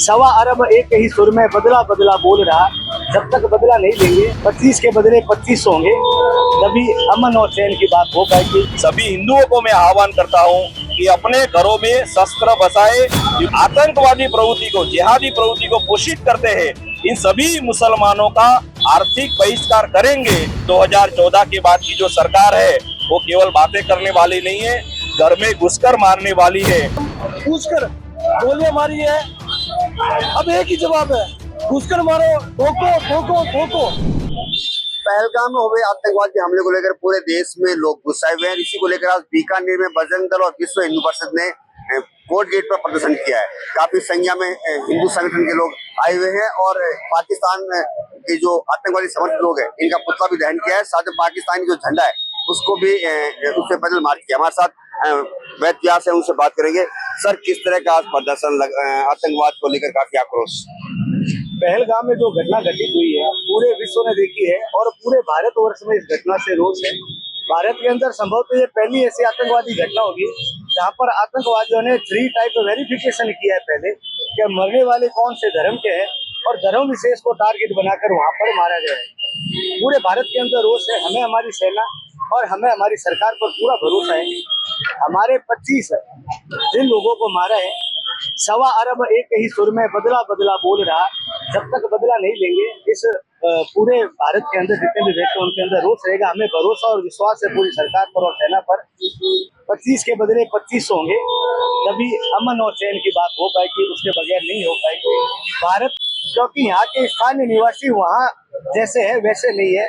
सवा अरब एक ही सुर में बदला बदला बोल रहा, जब तक बदला नहीं लेंगे 25 के बदले 25 होंगे, तभी अमन और चैन की बात हो पाएगी। सभी हिंदुओं को मैं आह्वान करता हूं कि अपने घरों में शस्त्र बसाए, आतंकवादी प्रवृत्ति को, जिहादी प्रवृत्ति को पोषित करते हैं, इन सभी मुसलमानों का आर्थिक बहिष्कार करेंगे। 2014 के बाद की जो सरकार है वो केवल बातें करने वाली नहीं है, घर में घुसकर मारने वाली है। घुसकर गोलियां मारी है, अब एक ही जवाब है, घुसकर मारो, ठोको ठोको ठोको। पहलगाम में हुए आतंकवादी हमले को लेकर पूरे देश में लोग गुस्साए हुए हैं। इसी को लेकर आज बीकानेर में बजरंग दल और विश्व हिंदू परिषद ने कोर्ट गेट पर प्रदर्शन किया है। काफी संख्या में हिंदू संगठन के लोग आए हुए हैं और पाकिस्तान के जो आतंकवादी समर्थित लोग हैं इनका पुतला भी दहन किया है। साथ में पाकिस्तान की जो झंडा है उसको भी उससे पैदल मार्च किया। हमारे साथ वैद्य व्यास है, उनसे बात करेंगे। सर, किस तरह का आज प्रदर्शन आतंकवाद को लेकर काफी आक्रोश? पहलगाम में जो घटना घटित हुई है पूरे विश्व ने देखी है और पूरे भारतवर्ष में इस घटना से रोष है। भारत के अंदर संभवतः ये पहली ऐसी आतंकवादी घटना होगी जहां पर आतंकवादियों ने 3 टाइप वेरिफिकेशन किया है पहले कि मरने वाले कौन से धर्म के हैं और धर्म विशेष को टारगेट बनाकर वहां पर मारा गया है। पूरे भारत के अंदर रोष है। हमें हमारी सेना और हमें हमारी सरकार पर पूरा भरोसा है। हमारे 25 जिन लोगों को मारा है, सवा अरब एक ही सुर में बदला बदला बोल रहा, जब तक बदला नहीं लेंगे इस पूरे भारत के अंदर जितने भी व्यक्ति उनके अंदर रोष रहेगा। हमें भरोसा और विश्वास है पूरी सरकार पर और सेना पर। 25 के बदले 25 होंगे, तभी अमन और चैन की बात हो पाएगी, उसके बगैर नहीं हो पाएगी। भारत, क्योंकि यहाँ के स्थानीय निवासी वहाँ जैसे है वैसे नहीं है।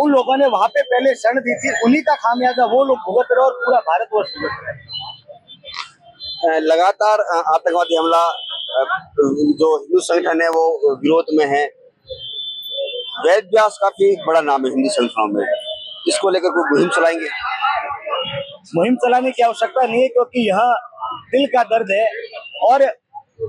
उन लोगों ने वहाँ पे पहले शरण दी थी, उन्हीं का खामियाजा वो लोग भुगत रहे और पूरा भारतवर्ष भुगत रहे। लगातार आतंकवादी हमला जो हिंदू संगठन है वो विरोध में है। वैद्य व्यास काफी बड़ा नाम है हिंदू संगठनों में, इसको लेकर कोई मुहिम चलाएंगे? मुहिम चलाने की आवश्यकता नहीं है, क्योंकि यह दिल का दर्द है और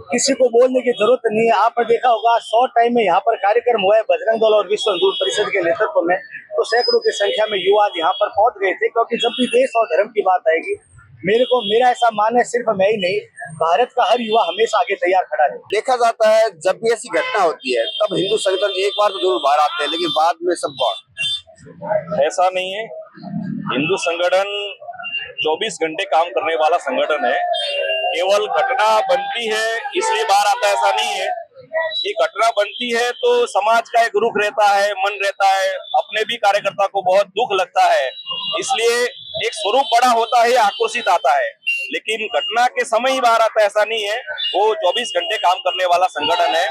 किसी को बोलने की जरूरत नहीं है। आपने देखा होगा शॉर्ट टाइम में यहाँ पर कार्यक्रम हुआ है बजरंग दल और विश्व हिंदू परिषद के नेतृत्व में, तो सैकड़ों की संख्या में युवा यहाँ पर पहुंच गए थे। क्योंकि जब भी देश और धर्म की बात आएगी, मेरा ऐसा मानना है, सिर्फ मैं ही नहीं, भारत का हर युवा हमेशा आगे तैयार खड़ा है। देखा जाता है जब भी ऐसी घटना होती है तब हिंदू संगठन एक बार तो जरूर बाहर आते हैं, लेकिन बाद में सब बाहर। ऐसा नहीं है। हिंदू संगठन 24 घंटे काम करने वाला संगठन है। केवल घटना बनती है इसलिए बाहर आता है, ऐसा नहीं है। ये घटना बनती है तो समाज का एक रुख रहता है, मन रहता है, अपने भी कार्यकर्ता को बहुत दुख लगता है, इसलिए एक स्वरूप बड़ा होता है, आक्रोशित आता है। लेकिन घटना के समय ही बाहर आता है ऐसा नहीं है। वो 24 घंटे काम करने वाला संगठन है।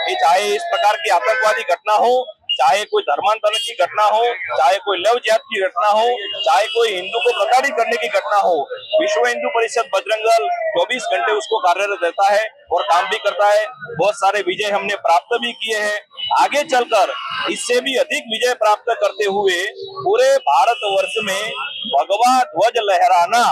ये चाहे इस प्रकार की आतंकवादी घटना हो, चाहे कोई धर्मांतरण की घटना हो, चाहे कोई लव जिहाद की घटना हो, चाहे कोई हिंदू को प्रताड़ित करने की घटना हो, विश्व हिंदू परिषद बजरंग दल 24 घंटे उसको कार्यरत रहता है और काम भी करता है। बहुत सारे विजय हमने प्राप्त भी किए हैं। आगे चलकर इससे भी अधिक विजय प्राप्त करते हुए पूरे भारतवर्ष में भगवा ध्वज लहराना,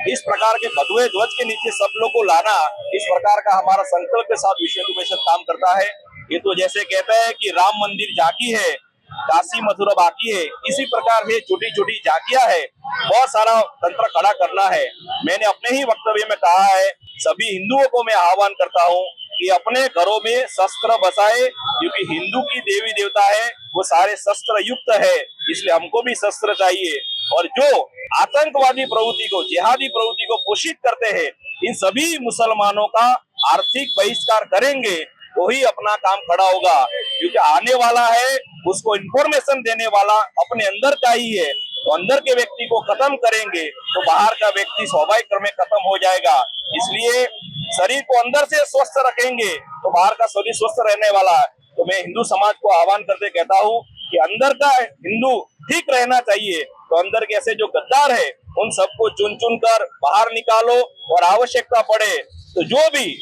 इस प्रकार के भगवे ध्वज के नीचे सब लोग को लाना, इस प्रकार का हमारा संकल्प के साथ विश्व हिंदू परिषद काम करता है। ये तो जैसे कहते हैं कि राम मंदिर झांकी है, काशी मथुरा बाकी है, इसी प्रकार से छोटी छोटी झांकियां है, बहुत सारा तंत्र खड़ा करना है। मैंने अपने ही वक्तव्य में कहा है, सभी हिंदुओं को मैं आह्वान करता हूँ कि अपने घरों में शस्त्र बसाए, क्योंकि हिंदू की देवी देवता है वो सारे शस्त्र युक्त है, इसलिए हमको भी शस्त्र चाहिए। और जो आतंकवादी प्रवृत्ति को, जिहादी प्रवृत्ति को पोषित करते हैं, इन सभी मुसलमानों का आर्थिक बहिष्कार करेंगे, वही अपना काम खड़ा होगा। क्योंकि आने वाला है उसको इंफॉर्मेशन देने वाला अपने अंदर का ही है, तो अंदर के व्यक्ति को खत्म करेंगे तो बाहर का व्यक्ति स्वाभाविक क्रम में खत्म हो जाएगा। इसलिए शरीर को अंदर से स्वस्थ रखेंगे तो बाहर का शरीर स्वस्थ रहने वाला है। तो मैं हिंदू समाज को आह्वान करते कहता हूँ कि अंदर का हिंदू ठीक रहना चाहिए, तो अंदर के ऐसे जो गद्दार है उन सबको चुन चुन कर बाहर निकालो, और आवश्यकता पड़े तो जो भी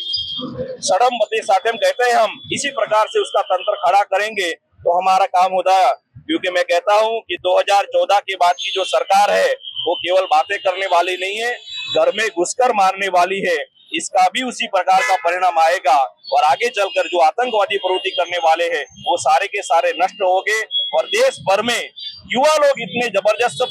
सड़म मते साठम कहते हैं हम, इसी प्रकार से उसका तंत्र खड़ा करेंगे तो हमारा काम होता है। क्योंकि मैं कहता हूं कि 2014 के बाद की जो सरकार है वो केवल बातें करने वाली नहीं है, घर में घुसकर मारने वाली है। इसका भी उसी प्रकार का परिणाम आएगा और आगे चलकर जो आतंकवादी प्रवृत्ति करने वाले हैं वो सारे के सारे नष्ट होंगे। और देश भर में युवा लोग इतने जबरदस्त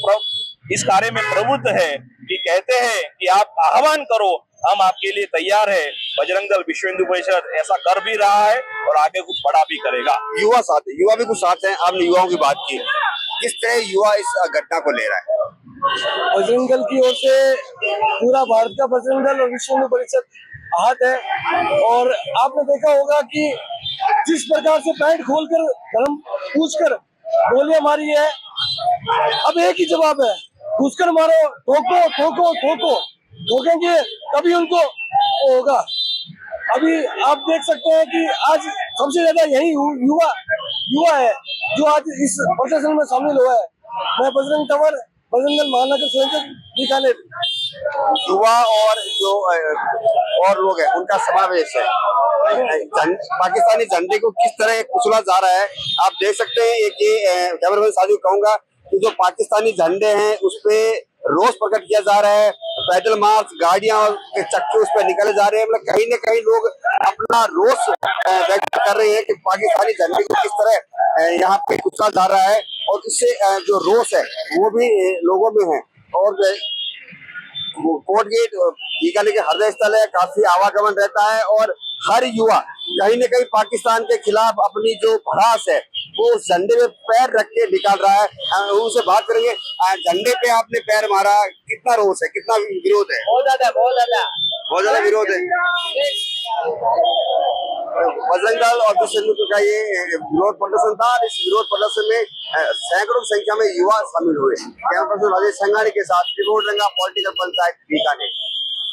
इस कार्य में प्रवृत्त है कि कहते हैं कि आप आह्वान करो, हम आपके लिए तैयार है। बजरंग दल विश्व हिंदू परिषद ऐसा कर भी रहा है और आगे कुछ बड़ा भी करेगा। युवा साथ है, युवा भी कुछ साथ हैं। आपने युवाओं की बात की, किस तरह युवा इस घटना को ले रहा है? बजरंग दल की ओर से पूरा भारत का बजरंग दल और विश्व हिंदू परिषद आहत है। और आपने देखा होगा कि जिस प्रकार से पैंट खोलकर धर्म पूछकर गोलियां मारी है, अब एक ही जवाब है, घुसकर मारो, ठोको ठोको ठोको, ठोकेंगे तभी उनको वो होगा। अभी आप देख सकते हैं कि आज सबसे ज्यादा यही युवा है जो आज इस प्रदर्शन में शामिल हुआ है। मैं बजरंग तंवर, बजरंग दल महानगर संयोजक बीकानेर। युवा और जो और लोग हैं उनका समावेश है। पाकिस्तानी झंडे को किस तरह कुचला जा रहा है आप देख सकते हैं। एक ये कैमरामैन साथियों को कहूंगा कि जो पाकिस्तानी झंडे हैं उस पे रोष प्रकट किया जा रहा है, पैदल मार्च, गाड़ियां के चक्के उस पर निकाले जा रहे हैं। मतलब कहीं न कहीं लोग अपना रोष व्यक्त कर रहे हैं कि पाकिस्तानी झंडे को किस तरह यहाँ पे कुचला जा रहा है। और इससे जो रोष है वो भी लोगों में है। और कोर्ट गेट बीकानेर के हृदय स्थल है, काफी आवागमन रहता है और हर युवा कहीं न कहीं पाकिस्तान के खिलाफ अपनी जो भड़ास है वो उस झंडे में पैर रख के निकाल रहा है। उनसे बात करेंगे। झंडे पे आपने पैर मारा, कितना रोष है, कितना विरोध है? बहुत ज्यादा विरोध है। बजरंग दल और विश्व हिंदू का ये विरोध प्रदर्शन था। इस विरोध प्रदर्शन में सैकड़ों की संख्या में युवा शामिल हुए। कैमरा पर्सन राजेश संघानी के साथ त्रिभुवन रंगा, पॉलिटिकल पंचायत बीकानेर।